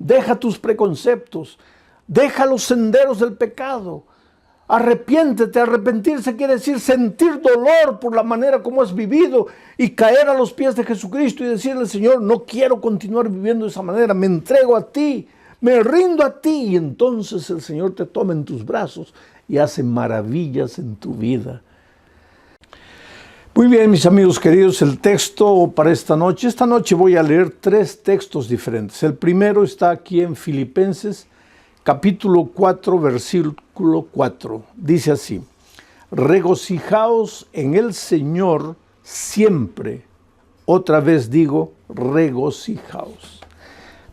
deja tus preconceptos, deja los senderos del pecado. Arrepiéntete. Arrepentirse quiere decir sentir dolor por la manera como has vivido y caer a los pies de Jesucristo y decirle: Señor, no quiero continuar viviendo de esa manera, me entrego a ti, me rindo a ti. Y entonces el Señor te toma en tus brazos y hace maravillas en tu vida. Muy bien, mis amigos queridos, el texto para esta noche. Esta noche voy a leer 3 textos diferentes. El primero está aquí en Filipenses, capítulo 4, versículo 4. Dice así: regocijaos en el Señor siempre. Otra vez digo, regocijaos.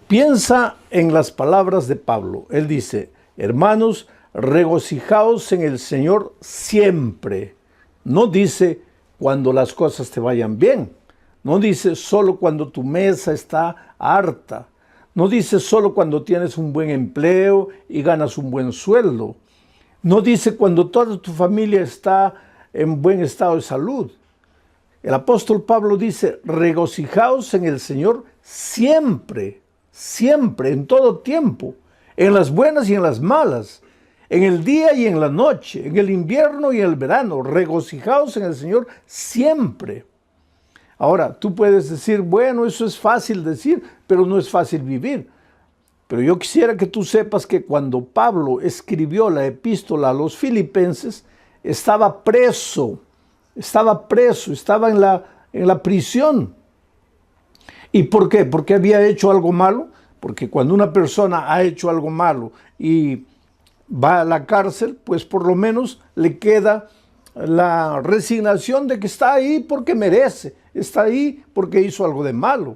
Piensa en las palabras de Pablo. Él dice: hermanos, regocijaos en el Señor siempre. No dice cuando las cosas te vayan bien. No dice solo cuando tu mesa está harta. No dice solo cuando tienes un buen empleo y ganas un buen sueldo. No dice cuando toda tu familia está en buen estado de salud. El apóstol Pablo dice: regocijaos en el Señor siempre, siempre, en todo tiempo, en las buenas y en las malas, en el día y en la noche, en el invierno y en el verano. Regocijaos en el Señor siempre. Ahora, tú puedes decir: bueno, eso es fácil decir, pero no es fácil vivir. Pero yo quisiera que tú sepas que cuando Pablo escribió la epístola a los filipenses, estaba preso en la prisión. ¿Y por qué? ¿Porque había hecho algo malo? Porque cuando una persona ha hecho algo malo y va a la cárcel, pues por lo menos le queda la resignación de que está ahí porque merece, está ahí porque hizo algo de malo.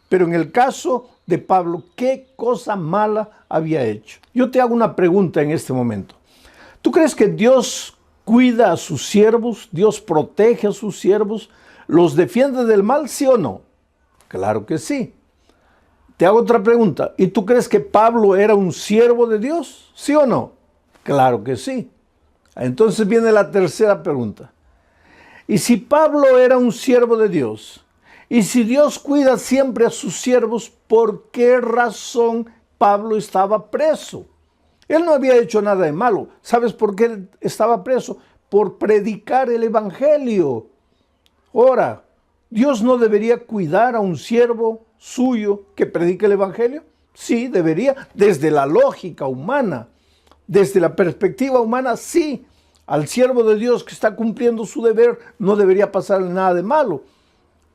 Pero en el caso de Pablo, ¿qué cosa mala había hecho? Yo te hago una pregunta en este momento. ¿Tú crees que Dios cuida a sus siervos? ¿Dios protege a sus siervos? ¿Los defiende del mal, sí o no? Claro que sí. Te hago otra pregunta. ¿Y tú crees que Pablo era un siervo de Dios? ¿Sí o no? Claro que sí. Entonces viene la tercera pregunta. ¿Y si Pablo era un siervo de Dios? ¿Y si Dios cuida siempre a sus siervos, por qué razón Pablo estaba preso? Él no había hecho nada de malo. ¿Sabes por qué él estaba preso? Por predicar el evangelio. Ahora, ¿Dios no debería cuidar a un siervo suyo que predique el evangelio? Sí, debería, desde la lógica humana, desde la perspectiva humana, sí. Al siervo de Dios que está cumpliendo su deber no debería pasarle nada de malo.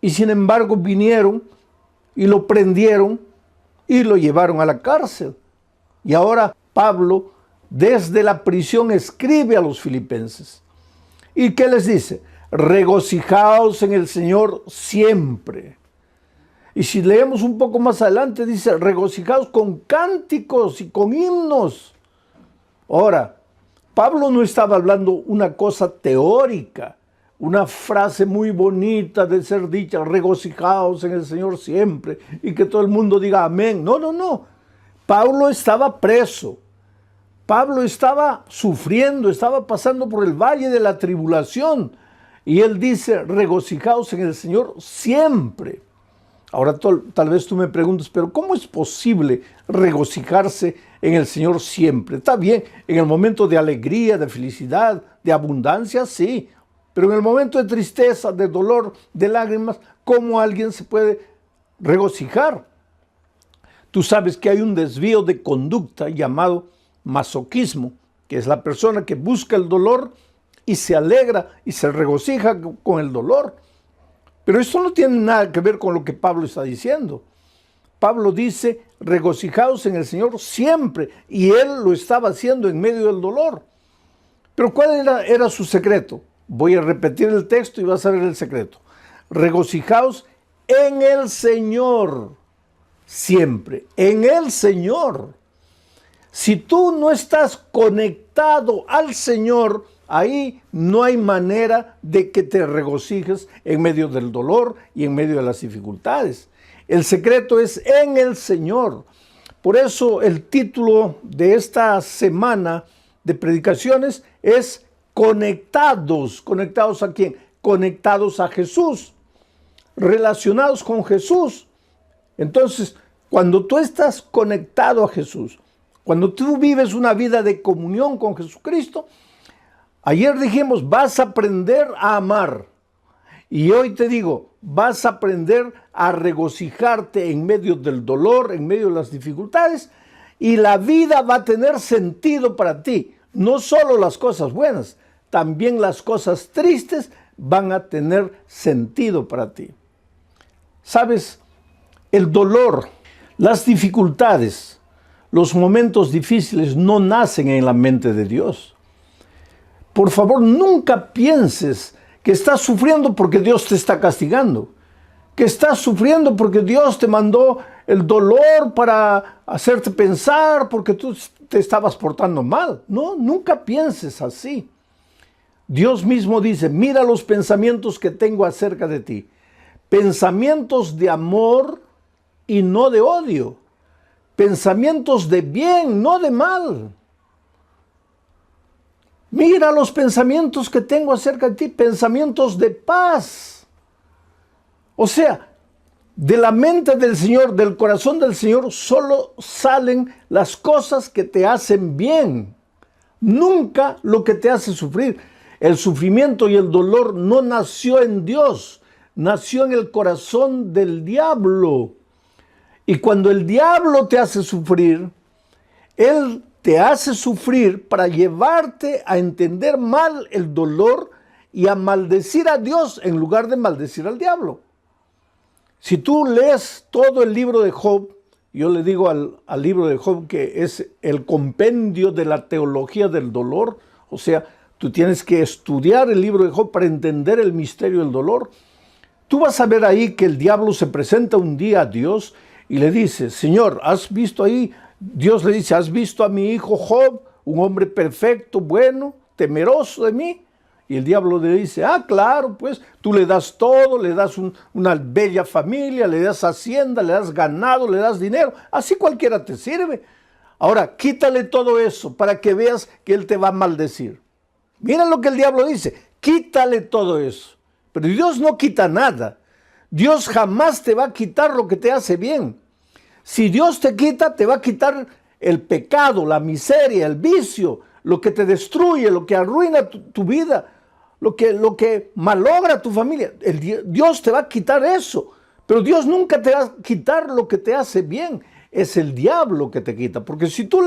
Y sin embargo vinieron y lo prendieron y lo llevaron a la cárcel. Y ahora Pablo desde la prisión escribe a los filipenses. ¿Y qué les dice? Regocijaos en el Señor siempre. Y si leemos un poco más adelante, dice: regocijaos con cánticos y con himnos. Ahora, Pablo no estaba hablando una cosa teórica, una frase muy bonita de ser dicha: regocijaos en el Señor siempre, y que todo el mundo diga amén. No, no, no. Pablo estaba preso. Pablo estaba sufriendo, estaba pasando por el valle de la tribulación. Y él dice: regocijaos en el Señor siempre. Ahora tal vez tú me preguntes: pero ¿cómo es posible regocijarse en el Señor siempre? Está bien, en el momento de alegría, de felicidad, de abundancia, sí. Pero en el momento de tristeza, de dolor, de lágrimas, ¿cómo alguien se puede regocijar? Tú sabes que hay un desvío de conducta llamado masoquismo, que es la persona que busca el dolor y se alegra y se regocija con el dolor. Pero esto no tiene nada que ver con lo que Pablo está diciendo. Pablo dice: regocijaos en el Señor siempre, y él lo estaba haciendo en medio del dolor. Pero ¿cuál era su secreto? Voy a repetir el texto y vas a ver el secreto. Regocijaos en el Señor siempre, en el Señor. Si tú no estás conectado al Señor, ahí no hay manera de que te regocijes en medio del dolor y en medio de las dificultades. El secreto es en el Señor. Por eso el título de esta semana de predicaciones es conectados. ¿Conectados a quién? Conectados a Jesús, relacionados con Jesús. Entonces, Cuando tú estás conectado a Jesús, cuando tú vives una vida de comunión con Jesucristo, ayer dijimos, vas a aprender a amar. Y hoy te digo, vas a aprender a regocijarte en medio del dolor, en medio de las dificultades, y la vida va a tener sentido para ti. No solo las cosas buenas, también las cosas tristes van a tener sentido para ti. ¿Sabes? El dolor, las dificultades, los momentos difíciles no nacen en la mente de Dios. Por favor, nunca pienses que estás sufriendo porque Dios te está castigando, que estás sufriendo porque Dios te mandó el dolor para hacerte pensar porque tú te estabas portando mal. No, nunca pienses así. Dios mismo dice, mira los pensamientos que tengo acerca de ti. Pensamientos de amor y no de odio. Pensamientos de bien, no de mal. Mira los pensamientos que tengo acerca de ti, pensamientos de paz. O sea, de la mente del Señor, del corazón del Señor, solo salen las cosas que te hacen bien. Nunca lo que te hace sufrir. El sufrimiento y el dolor no nació en Dios, nació en el corazón del diablo. Y cuando el diablo te hace sufrir, él te hace sufrir para llevarte a entender mal el dolor y a maldecir a Dios en lugar de maldecir al diablo. Si tú lees todo el libro de Job, yo le digo al libro de Job que es el compendio de la teología del dolor, o sea, tú tienes que estudiar el libro de Job para entender el misterio del dolor. Tú vas a ver ahí que el diablo se presenta un día a Dios y le dice, Señor, ¿has visto ahí? Dios le dice, ¿has visto a mi hijo Job, un hombre perfecto, bueno, temeroso de mí? Y el diablo le dice, claro, pues tú le das todo, le das una bella familia, le das hacienda, le das ganado, le das dinero, así cualquiera te sirve. Ahora, quítale todo eso para que veas que él te va a maldecir. Miren lo que el diablo dice, quítale todo eso. Pero Dios no quita nada. Dios jamás te va a quitar lo que te hace bien. Si Dios te quita, te va a quitar el pecado, la miseria, el vicio, lo que te destruye, lo que arruina tu vida, lo que malogra tu familia. Dios te va a quitar eso, pero Dios nunca te va a quitar lo que te hace bien. Es el diablo que te quita, porque si tú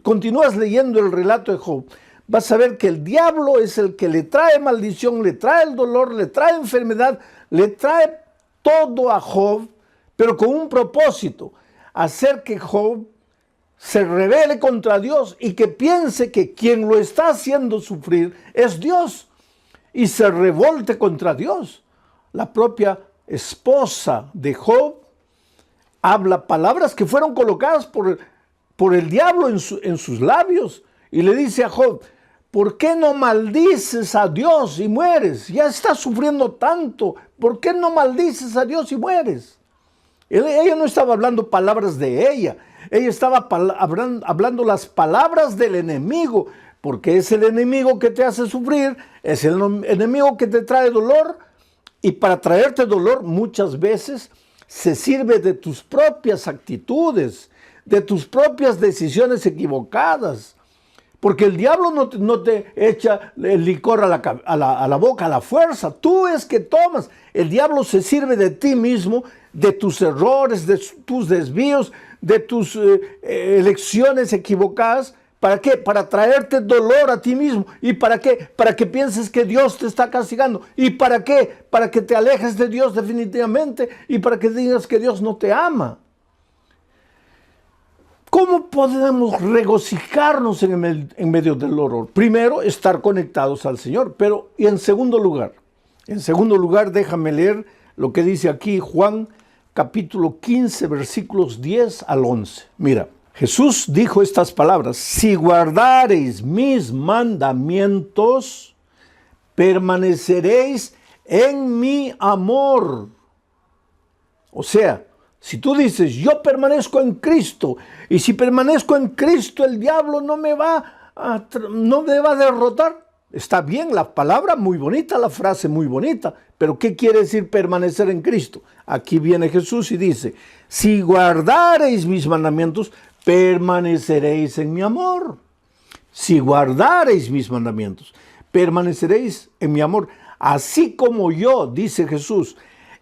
continúas leyendo el relato de Job, vas a ver que el diablo es el que le trae maldición, le trae el dolor, le trae enfermedad, le trae todo a Job, pero con un propósito, hacer que Job se rebele contra Dios y que piense que quien lo está haciendo sufrir es Dios y se revolte contra Dios. La propia esposa de Job habla palabras que fueron colocadas por el diablo en sus labios y le dice a Job, ¿por qué no maldices a Dios y mueres? Ya estás sufriendo tanto, ¿por qué no maldices a Dios y mueres? Ella no estaba hablando palabras de ella estaba hablando las palabras del enemigo, porque es el enemigo que te hace sufrir, es el enemigo que te trae dolor, y para traerte dolor muchas veces se sirve de tus propias actitudes, de tus propias decisiones equivocadas, porque el diablo no te echa el licor a la boca, a la fuerza, tú es que tomas. El diablo se sirve de ti mismo, de tus errores, de tus desvíos, de tus elecciones equivocadas. ¿Para qué? Para traerte dolor a ti mismo. ¿Y para qué? Para que pienses que Dios te está castigando. ¿Y para qué? Para que te alejes de Dios definitivamente y para que digas que Dios no te ama. ¿Cómo podemos regocijarnos en medio del dolor? Primero, estar conectados al Señor. Pero, y en segundo lugar, déjame leer lo que dice aquí Juan capítulo 15, versículos 10 al 11. Mira, Jesús dijo estas palabras, si guardareis mis mandamientos, permaneceréis en mi amor. O sea, si tú dices, yo permanezco en Cristo, y si permanezco en Cristo, el diablo no me va a derrotar, Está bien la palabra, muy bonita, la frase muy bonita, pero ¿qué quiere decir permanecer en Cristo? Aquí viene Jesús y dice, si guardareis mis mandamientos, permaneceréis en mi amor. Si guardareis mis mandamientos, permaneceréis en mi amor. Así como yo, dice Jesús,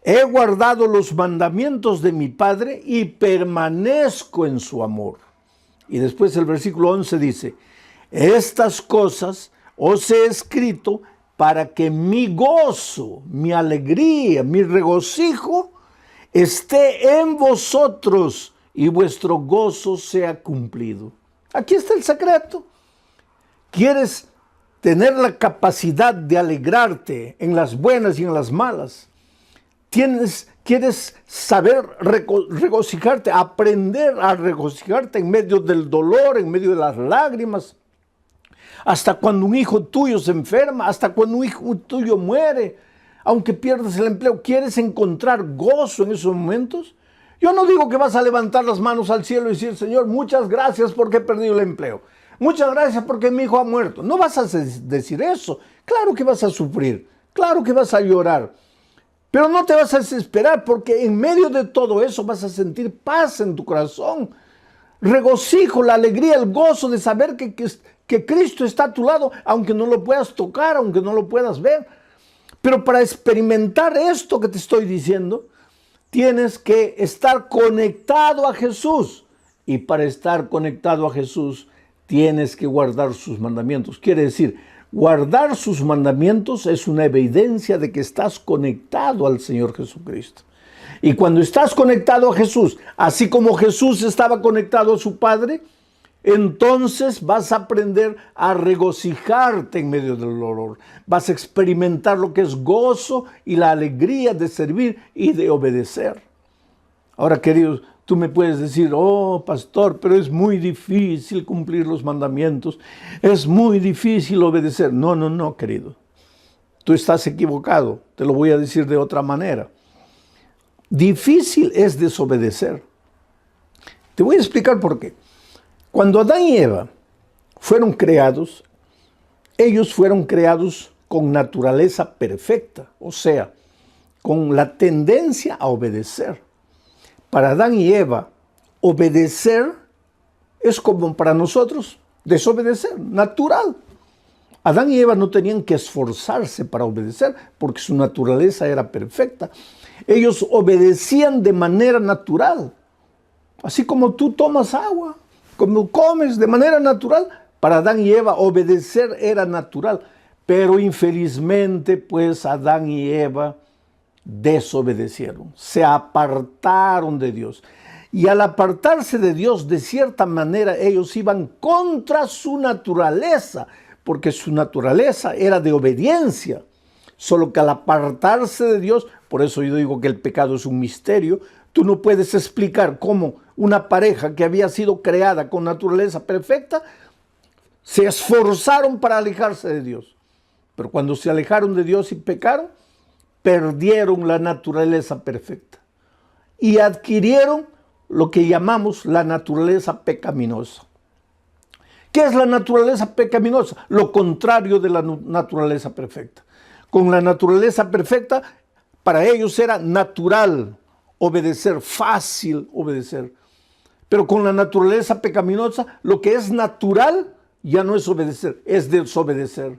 he guardado los mandamientos de mi Padre y permanezco en su amor. Y después el versículo 11 dice, estas cosas os he escrito para que mi gozo, mi alegría, mi regocijo esté en vosotros y vuestro gozo sea cumplido. Aquí está el secreto. ¿Quieres tener la capacidad de alegrarte en las buenas y en las malas? ¿Quieres saber regocijarte, aprender a regocijarte en medio del dolor, en medio de las lágrimas? Hasta cuando un hijo tuyo se enferma, hasta cuando un hijo tuyo muere, aunque pierdas el empleo, ¿quieres encontrar gozo en esos momentos? Yo no digo que vas a levantar las manos al cielo y decir, Señor, muchas gracias porque he perdido el empleo. Muchas gracias porque mi hijo ha muerto. No vas a decir eso. Claro que vas a sufrir, claro que vas a llorar. Pero no te vas a desesperar porque en medio de todo eso vas a sentir paz en tu corazón. Regocijo, la alegría, el gozo de saber que Cristo está a tu lado, aunque no lo puedas tocar, aunque no lo puedas ver. Pero para experimentar esto que te estoy diciendo, tienes que estar conectado a Jesús. Y para estar conectado a Jesús, tienes que guardar sus mandamientos. Quiere decir, guardar sus mandamientos es una evidencia de que estás conectado al Señor Jesucristo. Y cuando estás conectado a Jesús, así como Jesús estaba conectado a su Padre, entonces vas a aprender a regocijarte en medio del dolor. Vas a experimentar lo que es gozo y la alegría de servir y de obedecer. Ahora, queridos, tú me puedes decir, oh, pastor, pero es muy difícil cumplir los mandamientos. Es muy difícil obedecer. No, querido. Tú estás equivocado. Te lo voy a decir de otra manera. Difícil es desobedecer. Te voy a explicar por qué. Cuando Adán y Eva fueron creados, ellos fueron creados con naturaleza perfecta, o sea, con la tendencia a obedecer. Para Adán y Eva, obedecer es como para nosotros desobedecer, natural. Adán y Eva no tenían que esforzarse para obedecer porque su naturaleza era perfecta. Ellos obedecían de manera natural, así como tú tomas agua, como comes de manera natural. Para Adán y Eva obedecer era natural, pero infelizmente pues Adán y Eva desobedecieron, se apartaron de Dios. Y al apartarse de Dios, de cierta manera, ellos iban contra su naturaleza, porque su naturaleza era de obediencia. Solo que al apartarse de Dios, por eso yo digo que el pecado es un misterio, tú no puedes explicar cómo una pareja que había sido creada con naturaleza perfecta, se esforzaron para alejarse de Dios. Pero cuando se alejaron de Dios y pecaron, perdieron la naturaleza perfecta y adquirieron lo que llamamos la naturaleza pecaminosa. ¿Qué es la naturaleza pecaminosa? Lo contrario de la naturaleza perfecta. Con la naturaleza perfecta, para ellos era natural obedecer, fácil obedecer. Pero con la naturaleza pecaminosa, lo que es natural ya no es obedecer, es desobedecer.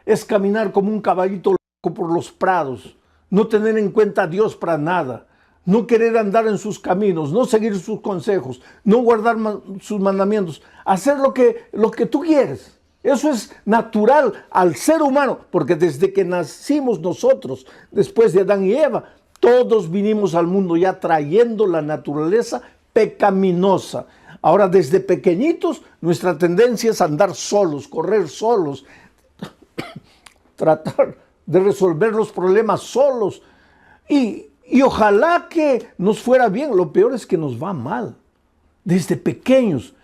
Es caminar como un caballito loco por los prados, no tener en cuenta a Dios para nada, no querer andar en sus caminos, no seguir sus consejos, no guardar sus mandamientos, hacer lo que tú quieres. Eso es natural al ser humano, porque desde que nacimos nosotros, después de Adán y Eva, todos vinimos al mundo ya trayendo la naturaleza pecaminosa. Ahora, desde pequeñitos, nuestra tendencia es andar solos, correr solos, tratar de resolver los problemas solos. Y ojalá que nos fuera bien. Lo peor es que nos va mal. Desde pequeños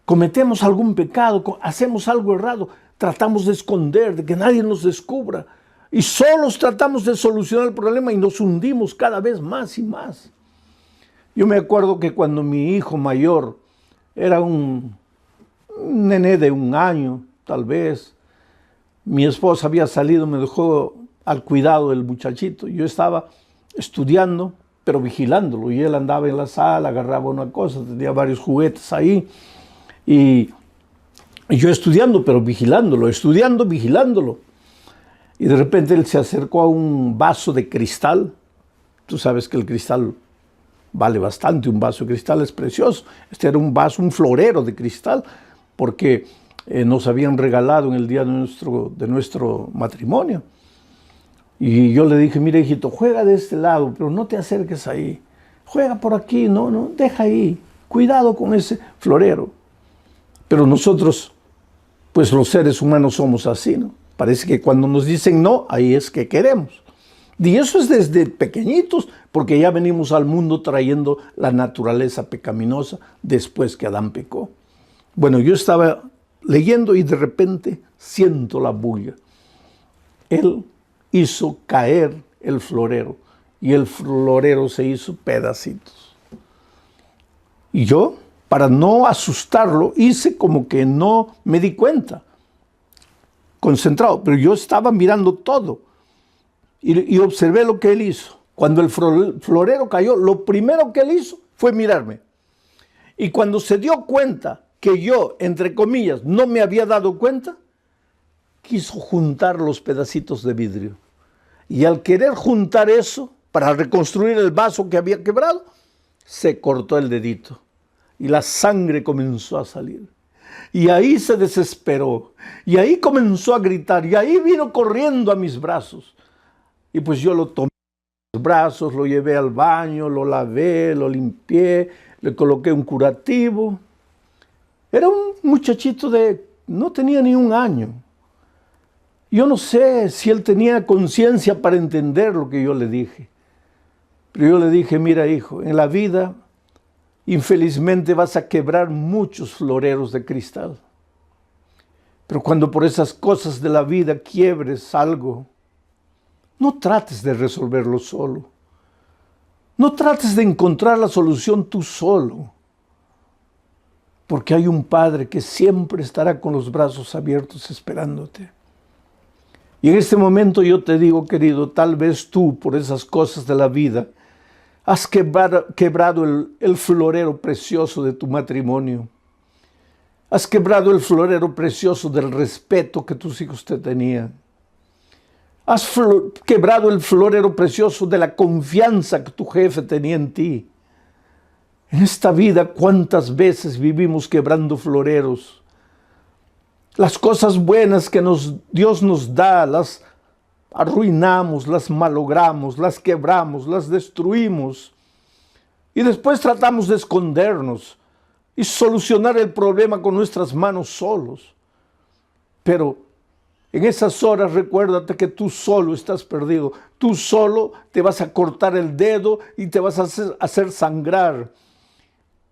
cometemos algún pecado, hacemos algo errado, tratamos de esconder, de que nadie nos descubra. Y solos tratamos de solucionar el problema y nos hundimos cada vez más y más. Yo me acuerdo que cuando mi hijo mayor era un nené de 1 año, tal vez, Mi esposa había salido, me dejó al cuidado del muchachito. Yo estaba estudiando, pero vigilándolo. Y él andaba en la sala, agarraba una cosa, tenía varios juguetes ahí. Y yo estudiando, pero vigilándolo, estudiando, vigilándolo. Y de repente él se acercó a un vaso de cristal. Tú sabes que el cristal vale bastante, un vaso de cristal es precioso. Este era un vaso, un florero de cristal, porque nos habían regalado en el día de nuestro matrimonio. Y yo le dije, mira hijito, juega de este lado, pero no te acerques ahí. Juega por aquí, no, deja ahí. Cuidado con ese florero. Pero nosotros, pues los seres humanos somos así, ¿no? Parece que cuando nos dicen no, ahí es que queremos. Y eso es desde pequeñitos, porque ya venimos al mundo trayendo la naturaleza pecaminosa después que Adán pecó. Bueno, yo estaba leyendo y de repente siento la bulla. Él hizo caer el florero y el florero se hizo pedacitos. Y yo, para no asustarlo, hice como que no me di cuenta, concentrado, pero yo estaba mirando todo y observé lo que él hizo. Cuando el florero cayó, lo primero que él hizo fue mirarme. Y cuando se dio cuenta que yo, entre comillas, no me había dado cuenta, quiso juntar los pedacitos de vidrio. Y al querer juntar eso, para reconstruir el vaso que había quebrado, se cortó el dedito. Y la sangre comenzó a salir. Y ahí se desesperó. Y ahí comenzó a gritar. Y ahí vino corriendo a mis brazos. Y pues yo lo tomé en los brazos, lo llevé al baño, lo lavé, lo limpié, le coloqué un curativo. Era un muchachito no tenía ni un año. Yo no sé si él tenía conciencia para entender lo que yo le dije. Pero yo le dije, mira hijo, en la vida infelizmente vas a quebrar muchos floreros de cristal. Pero cuando por esas cosas de la vida quiebres algo, no trates de resolverlo solo. No trates de encontrar la solución tú solo. Porque hay un Padre que siempre estará con los brazos abiertos esperándote. Y en este momento yo te digo, querido, tal vez tú, por esas cosas de la vida, has quebrado el florero precioso de tu matrimonio. Has quebrado el florero precioso del respeto que tus hijos te tenían. Has quebrado el florero precioso de la confianza que tu jefe tenía en ti. En esta vida, ¿cuántas veces vivimos quebrando floreros? Las cosas buenas que Dios nos da, las arruinamos, las malogramos, las quebramos, las destruimos. Y después tratamos de escondernos y solucionar el problema con nuestras manos solos. Pero en esas horas recuérdate que tú solo estás perdido. Tú solo te vas a cortar el dedo y te vas a hacer sangrar.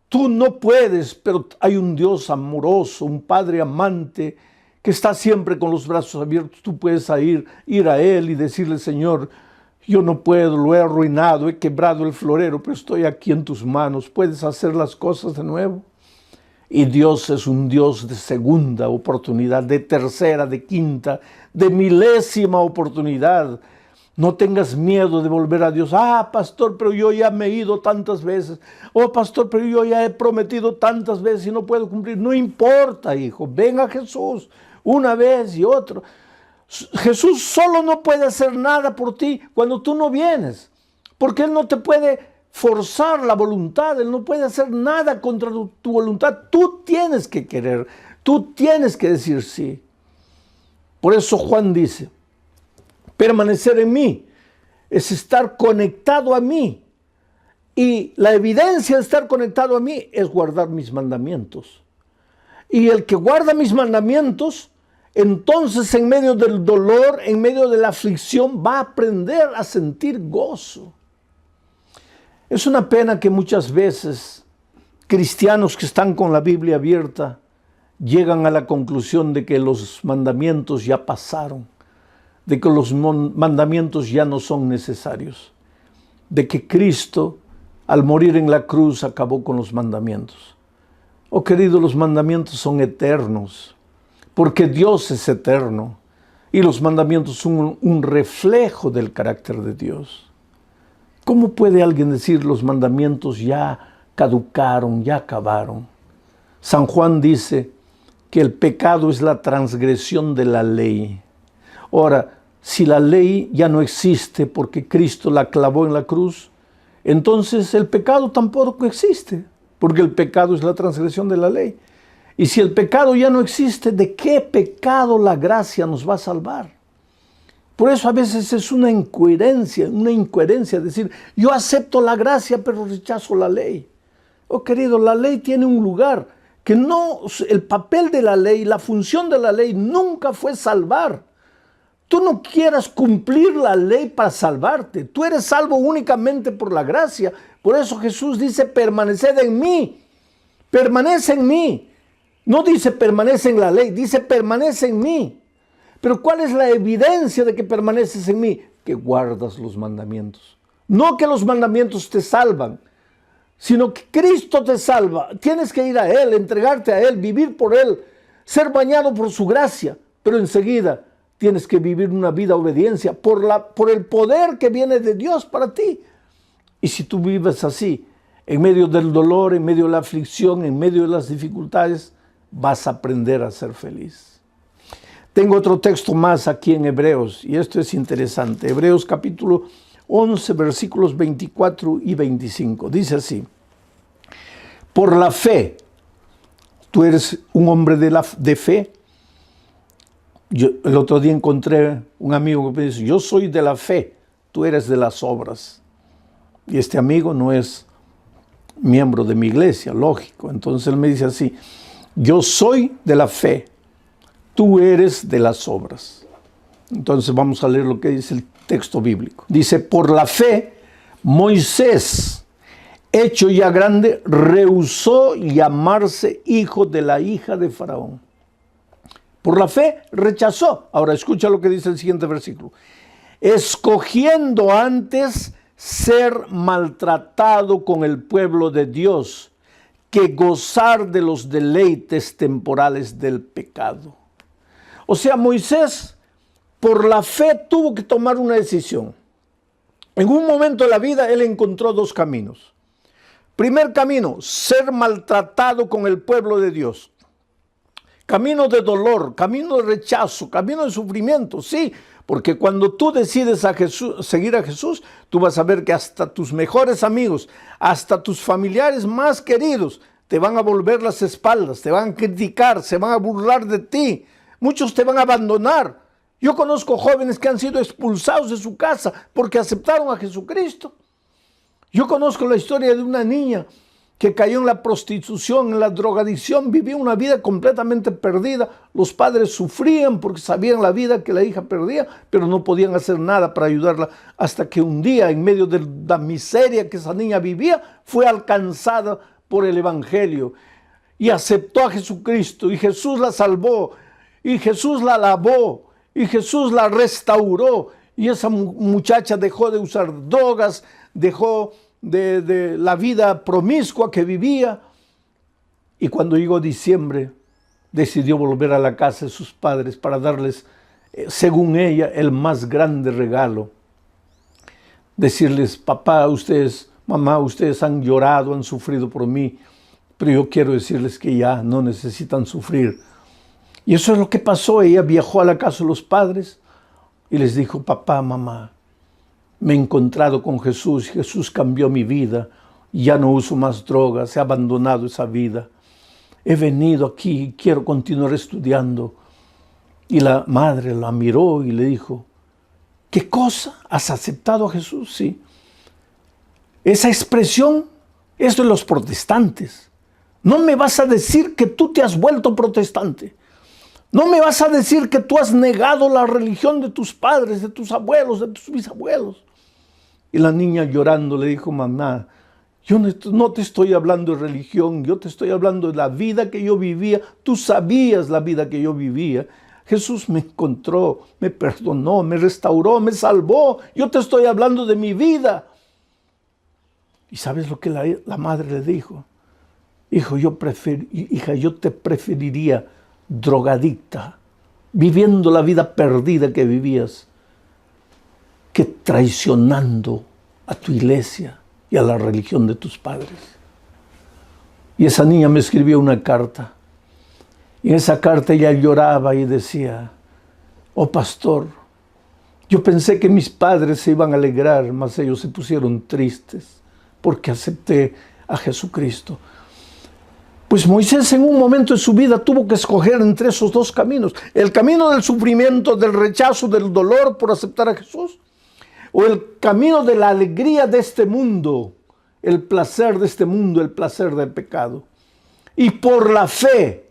Tú no puedes, pero hay un Dios amoroso, un Padre amante que está siempre con los brazos abiertos. Tú puedes ir a Él y decirle, Señor, yo no puedo, lo he arruinado, he quebrado el florero, pero estoy aquí en tus manos. ¿Puedes hacer las cosas de nuevo? Y Dios es un Dios de segunda oportunidad, de tercera, de quinta, de milésima oportunidad. No tengas miedo de volver a Dios. Ah, pastor, pero yo ya me he ido tantas veces. Oh, pastor, pero yo ya he prometido tantas veces y no puedo cumplir. No importa, hijo. Ven a Jesús una vez y otra. Jesús solo no puede hacer nada por ti cuando tú no vienes. Porque Él no te puede forzar la voluntad. Él no puede hacer nada contra tu voluntad. Tú tienes que querer. Tú tienes que decir sí. Por eso Juan dice, permanecer en mí es estar conectado a mí. Y la evidencia de estar conectado a mí es guardar mis mandamientos. Y el que guarda mis mandamientos, entonces en medio del dolor, en medio de la aflicción, va a aprender a sentir gozo. Es una pena que muchas veces cristianos que están con la Biblia abierta llegan a la conclusión de que los mandamientos ya pasaron, de que los mandamientos ya no son necesarios, de que Cristo, al morir en la cruz, acabó con los mandamientos. Oh, querido, los mandamientos son eternos, porque Dios es eterno. Y los mandamientos son un reflejo del carácter de Dios. ¿Cómo puede alguien decir los mandamientos ya caducaron, ya acabaron? San Juan dice que el pecado es la transgresión de la ley. Ahora, si la ley ya no existe porque Cristo la clavó en la cruz, entonces el pecado tampoco existe, porque el pecado es la transgresión de la ley. Y si el pecado ya no existe, ¿de qué pecado la gracia nos va a salvar? Por eso a veces es una incoherencia decir, yo acepto la gracia pero rechazo la ley. Oh querido, la ley tiene un lugar que no, el papel de la ley, la función de la ley nunca fue salvar. Tú no quieras cumplir la ley para salvarte. Tú eres salvo únicamente por la gracia. Por eso Jesús dice, permaneced en mí. Permanece en mí. No dice permanece en la ley, dice permanece en mí. Pero ¿cuál es la evidencia de que permaneces en mí? Que guardas los mandamientos. No que los mandamientos te salvan, sino que Cristo te salva. Tienes que ir a Él, entregarte a Él, vivir por Él, ser bañado por su gracia. Pero enseguida tienes que vivir una vida de obediencia por el poder que viene de Dios para ti. Y si tú vives así, en medio del dolor, en medio de la aflicción, en medio de las dificultades, vas a aprender a ser feliz. Tengo otro texto más aquí en Hebreos, y esto es interesante. Hebreos capítulo 11, versículos 24 y 25. Dice así, por la fe, tú eres un hombre de fe. Yo el otro día encontré un amigo que me dice, yo soy de la fe, tú eres de las obras. Y este amigo no es miembro de mi iglesia, lógico. Entonces él me dice así, yo soy de la fe, tú eres de las obras. Entonces vamos a leer lo que dice el texto bíblico. Dice, por la fe, Moisés, hecho ya grande, rehusó llamarse hijo de la hija de Faraón. Por la fe rechazó. Ahora escucha lo que dice el siguiente versículo. Escogiendo antes ser maltratado con el pueblo de Dios, que gozar de los deleites temporales del pecado. O sea, Moisés, por la fe, tuvo que tomar una decisión. En un momento de la vida, él encontró dos caminos. Primer camino, ser maltratado con el pueblo de Dios. Camino de dolor, camino de rechazo, camino de sufrimiento, sí. Porque cuando tú decides seguir a Jesús, tú vas a ver que hasta tus mejores amigos, hasta tus familiares más queridos, te van a volver las espaldas, te van a criticar, se van a burlar de ti. Muchos te van a abandonar. Yo conozco jóvenes que han sido expulsados de su casa porque aceptaron a Jesucristo. Yo conozco la historia de una niña que cayó en la prostitución, en la drogadicción, vivía una vida completamente perdida. Los padres sufrían porque sabían la vida que la hija perdía, pero no podían hacer nada para ayudarla, hasta que un día, en medio de la miseria que esa niña vivía, fue alcanzada por el Evangelio y aceptó a Jesucristo, y Jesús la salvó, y Jesús la lavó, y Jesús la restauró, y esa muchacha dejó de usar drogas, dejó de la vida promiscua que vivía, y cuando llegó diciembre decidió volver a la casa de sus padres para darles, según ella, el más grande regalo. Decirles, papá, ustedes, mamá, ustedes han llorado, han sufrido por mí, pero yo quiero decirles que ya no necesitan sufrir. Y eso es lo que pasó. Ella viajó a la casa de los padres y les dijo, papá, mamá, me he encontrado con Jesús, Jesús cambió mi vida, ya no uso más drogas, he abandonado esa vida. He venido aquí y quiero continuar estudiando. Y la madre la miró y le dijo, ¿qué cosa? ¿Has aceptado a Jesús? Sí. Esa expresión es de los protestantes. No me vas a decir que tú te has vuelto protestante. No me vas a decir que tú has negado la religión de tus padres, de tus abuelos, de tus bisabuelos. Y la niña llorando le dijo, mamá, yo no te estoy hablando de religión, yo te estoy hablando de la vida que yo vivía. Tú sabías la vida que yo vivía. Jesús me encontró, me perdonó, me restauró, me salvó. Yo te estoy hablando de mi vida. ¿Y sabes lo que la madre le dijo? Hija, yo te preferiría drogadicta viviendo la vida perdida que vivías, que traicionando a tu iglesia y a la religión de tus padres. Y esa niña me escribió una carta. Y en esa carta ella lloraba y decía: oh pastor, yo pensé que mis padres se iban a alegrar, mas ellos se pusieron tristes porque acepté a Jesucristo. Pues Moisés en un momento de su vida tuvo que escoger entre esos dos caminos: el camino del sufrimiento, del rechazo, del dolor por aceptar a Jesús, o el camino de la alegría de este mundo, el placer de este mundo, el placer del pecado. Y por la fe,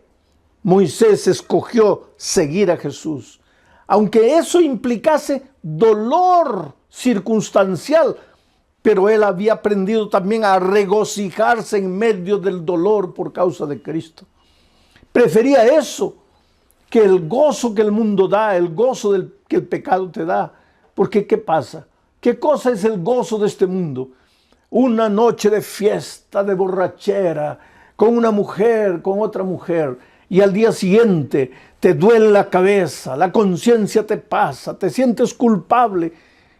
Moisés escogió seguir a Jesús, aunque eso implicase dolor circunstancial, pero él había aprendido también a regocijarse en medio del dolor por causa de Cristo. Prefería eso que el gozo que el mundo da, el gozo que el pecado te da. Porque ¿qué pasa? ¿Qué cosa es el gozo de este mundo? Una noche de fiesta, de borrachera, con una mujer, con otra mujer, y al día siguiente te duele la cabeza, la conciencia te pasa, te sientes culpable.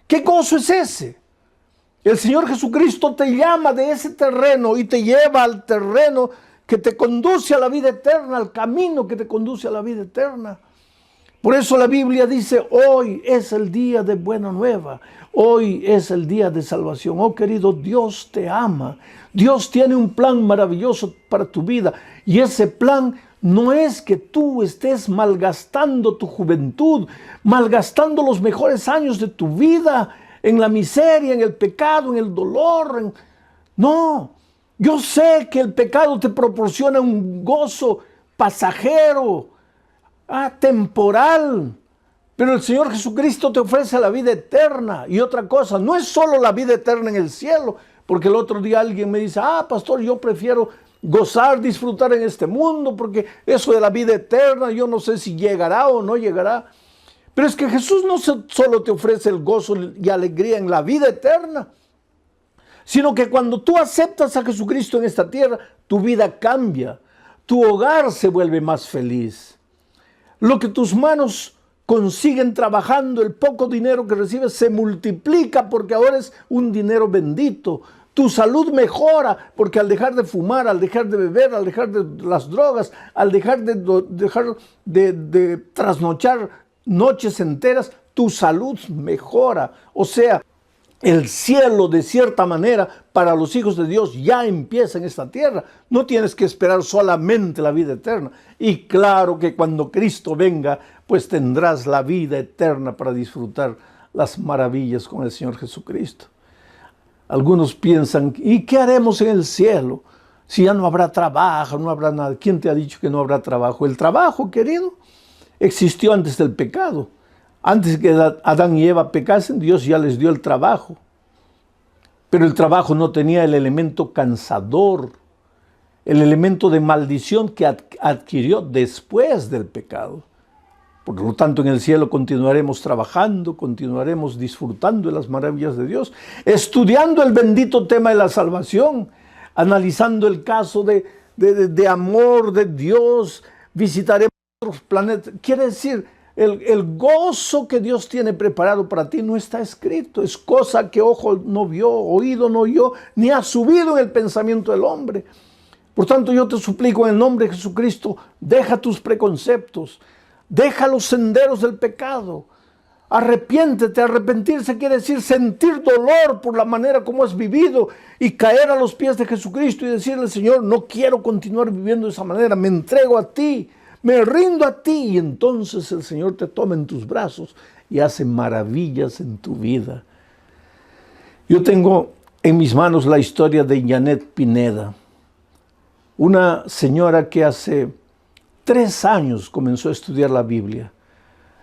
¿Qué gozo es ese? El Señor Jesucristo te llama de ese terreno y te lleva al terreno que te conduce a la vida eterna, al camino que te conduce a la vida eterna. Por eso la Biblia dice: hoy es el día de buena nueva, hoy es el día de salvación. Oh querido, Dios te ama, Dios tiene un plan maravilloso para tu vida, y ese plan no es que tú estés malgastando tu juventud, malgastando los mejores años de tu vida en la miseria, en el pecado, en el dolor. No, yo sé que el pecado te proporciona un gozo pasajero, temporal, pero el Señor Jesucristo te ofrece la vida eterna. Y otra cosa, no es solo la vida eterna en el cielo, porque el otro día alguien me dice: pastor, yo prefiero gozar, disfrutar en este mundo, porque eso de la vida eterna, yo no sé si llegará o no llegará. Pero es que Jesús no solo te ofrece el gozo y alegría en la vida eterna, sino que cuando tú aceptas a Jesucristo en esta tierra, tu vida cambia, tu hogar se vuelve más feliz. Lo que tus manos consiguen trabajando, el poco dinero que recibes, se multiplica porque ahora es un dinero bendito. Tu salud mejora porque al dejar de fumar, al dejar de beber, al dejar de las drogas, al dejar de trasnochar noches enteras, tu salud mejora. O sea, el cielo, de cierta manera, para los hijos de Dios ya empieza en esta tierra. No tienes que esperar solamente la vida eterna. Y claro que cuando Cristo venga, pues tendrás la vida eterna para disfrutar las maravillas con el Señor Jesucristo. Algunos piensan: ¿y qué haremos en el cielo? Si ya no habrá trabajo, no habrá nada. ¿Quién te ha dicho que no habrá trabajo? El trabajo, querido, existió antes del pecado. Antes que Adán y Eva pecasen, Dios ya les dio el trabajo. Pero el trabajo no tenía el elemento cansador, el elemento de maldición que adquirió después del pecado. Por lo tanto, en el cielo continuaremos trabajando, continuaremos disfrutando de las maravillas de Dios, estudiando el bendito tema de la salvación, analizando el caso de amor de Dios, visitaremos otros planetas. Quiere decir, el gozo que Dios tiene preparado para ti no está escrito. Es cosa que ojo no vio, oído no oyó, ni ha subido en el pensamiento del hombre. Por tanto, yo te suplico en el nombre de Jesucristo, deja tus preconceptos, deja los senderos del pecado. Arrepiéntete. Arrepentirse quiere decir sentir dolor por la manera como has vivido y caer a los pies de Jesucristo y decirle: Señor, no quiero continuar viviendo de esa manera, me entrego a ti, me rindo a ti. Y entonces el Señor te toma en tus brazos y hace maravillas en tu vida. Yo tengo en mis manos la historia de Janet Pineda, una señora que hace 3 años comenzó a estudiar la Biblia.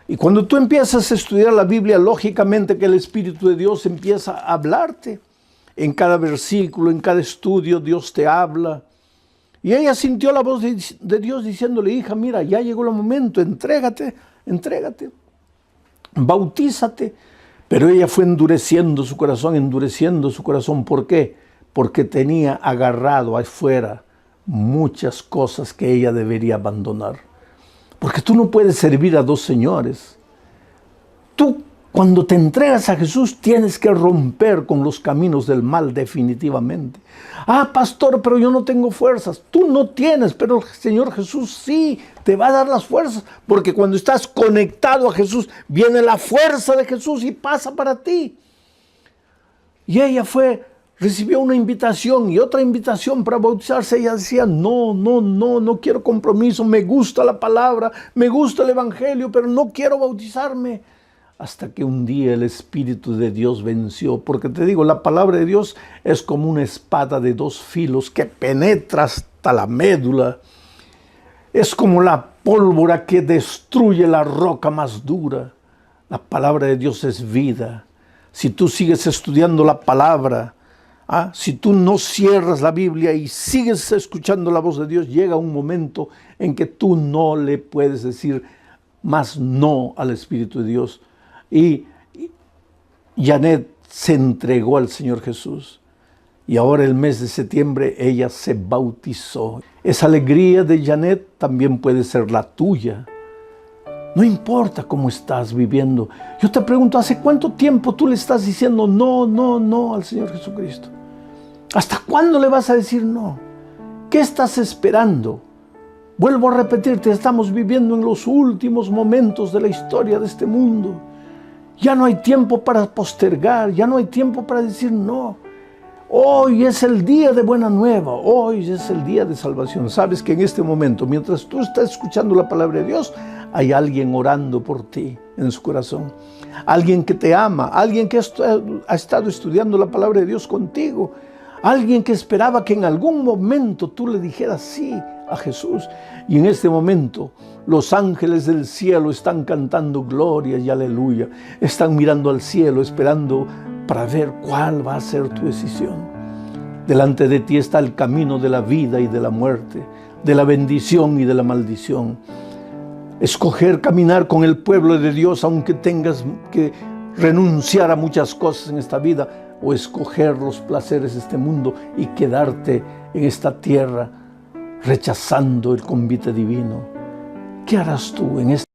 Y cuando tú empiezas a estudiar la Biblia, lógicamente que el Espíritu de Dios empieza a hablarte. En cada versículo, en cada estudio, Dios te habla. Y ella sintió la voz de Dios diciéndole: hija, mira, ya llegó el momento, entrégate, bautízate. Pero ella fue endureciendo su corazón. ¿Por qué? Porque tenía agarrado afuera muchas cosas que ella debería abandonar. Porque tú no puedes servir a dos señores. Tú, cuando te entregas a Jesús, tienes que romper con los caminos del mal definitivamente. Ah, pastor, pero yo no tengo fuerzas. Tú no tienes, pero el Señor Jesús sí te va a dar las fuerzas. Porque cuando estás conectado a Jesús, viene la fuerza de Jesús y pasa para ti. Y ella recibió una invitación y otra invitación para bautizarse. Ella decía, no quiero compromiso, me gusta la palabra, me gusta el evangelio, pero no quiero bautizarme. Hasta que un día el Espíritu de Dios venció. Porque te digo, la palabra de Dios es como una espada de dos filos que penetra hasta la médula. Es como la pólvora que destruye la roca más dura. La palabra de Dios es vida. Si tú sigues estudiando la palabra, si tú no cierras la Biblia y sigues escuchando la voz de Dios, llega un momento en que tú no le puedes decir más no al Espíritu de Dios. Y Janet se entregó al Señor Jesús. Y ahora el mes de septiembre ella se bautizó. Esa alegría de Janet también puede ser la tuya. No importa cómo estás viviendo. Yo te pregunto, ¿hace cuánto tiempo tú le estás diciendo no al Señor Jesucristo? ¿Hasta cuándo le vas a decir no? ¿Qué estás esperando? Vuelvo a repetirte, estamos viviendo en los últimos momentos de la historia de este mundo. Ya no hay tiempo para postergar, ya no hay tiempo para decir no. Hoy es el día de buena nueva, hoy es el día de salvación. Sabes que en este momento, mientras tú estás escuchando la palabra de Dios, hay alguien orando por ti en su corazón. Alguien que te ama, alguien que ha estado estudiando la palabra de Dios contigo. Alguien que esperaba que en algún momento tú le dijeras sí a Jesús. Y en este momento los ángeles del cielo están cantando gloria y aleluya. Están mirando al cielo esperando para ver cuál va a ser tu decisión. Delante de ti está el camino de la vida y de la muerte, de la bendición y de la maldición. Escoger caminar con el pueblo de Dios aunque tengas que renunciar a muchas cosas en esta vida, o escoger los placeres de este mundo y quedarte en esta tierra rechazando el convite divino. ¿Qué harás tú en esta?